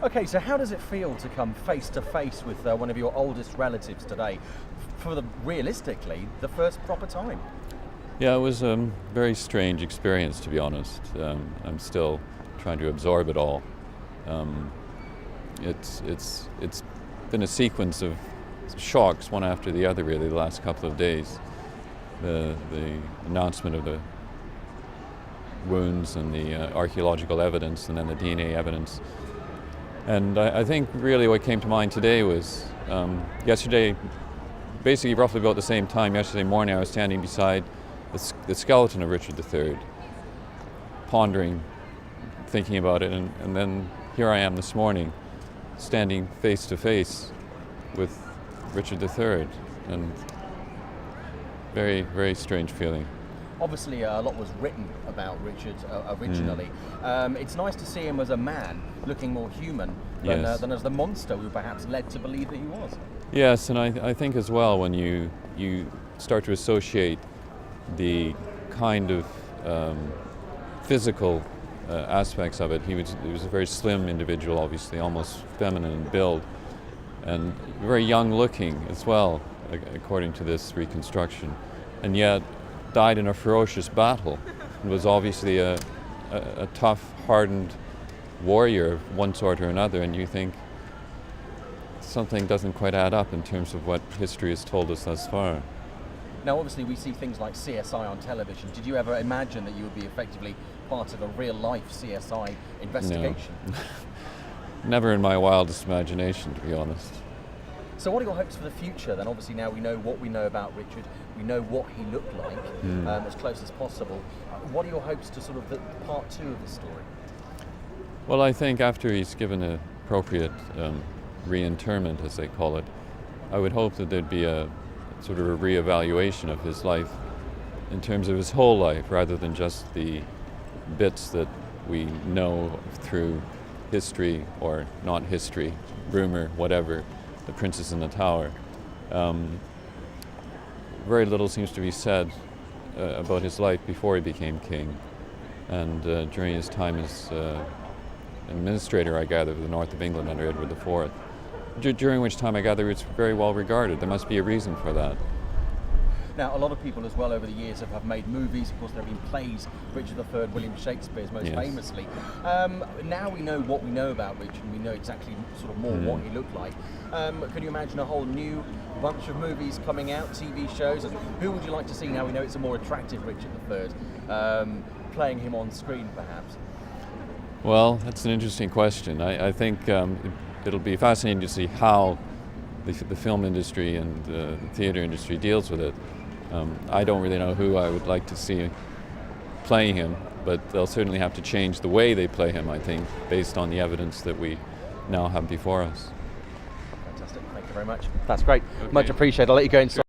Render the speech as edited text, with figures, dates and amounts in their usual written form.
Okay, so how does it feel to come face to face with one of your oldest relatives today, realistically, the first proper time? Yeah, it was a very strange experience, to be honest. I'm still trying to absorb it all. It's been a sequence of shocks, one after the other, really, the last couple of days. The announcement of the wounds and the archaeological evidence, and then the DNA evidence. And I think really what came to mind today was yesterday, basically roughly about the same time, yesterday morning, I was standing beside the skeleton of Richard III, pondering, thinking about it, and then here I am this morning, standing face to face with Richard III, and very, very strange feeling. Obviously, a lot was written about Richard originally. It's nice to see him as a man, looking more human than as the monster we were perhaps led to believe that he was. Yes, and I think as well, when you start to associate the kind of physical aspects of it, he was a very slim individual, obviously, almost feminine in build, and very young looking as well, according to this reconstruction, and yet died in a ferocious battle and was obviously a tough, hardened warrior of one sort or another, and you think something doesn't quite add up in terms of what history has told us thus far. Now, obviously, we see things like CSI on television. Did you ever imagine that you would be effectively part of a real-life CSI investigation? No. Never in my wildest imagination, to be honest. So what are your hopes for the future then? Obviously now we know what we know about Richard, we know what he looked like, as close as possible. What are your hopes to sort of the part two of the story? Well, I think after he's given an appropriate reinterment, as they call it, I would hope that there'd be a sort of a reevaluation of his life in terms of his whole life, rather than just the bits that we know through history or not history, rumor, whatever. The Princess in the Tower. Very little seems to be said about his life before he became king, and during his time as administrator, I gather, of the north of England under Edward IV, during which time I gather he was very well regarded. There must be a reason for that. Now, a lot of people as well over the years have made movies. Of course, there have been plays. Richard III, William Shakespeare's most famously. Now we know what we know about Richard, and we know exactly sort of more what he looked like. Could you imagine a whole new bunch of movies coming out, TV shows? And who would you like to see now we know it's a more attractive Richard III, playing him on screen perhaps? Well, that's an interesting question. I think it'll be fascinating to see how the film industry and the theater industry deals with it. I don't really know who I would like to see playing him, but they'll certainly have to change the way they play him, I think, based on the evidence that we now have before us. Fantastic. Thank you very much. That's great. Okay. Much appreciated. I'll let you go inside.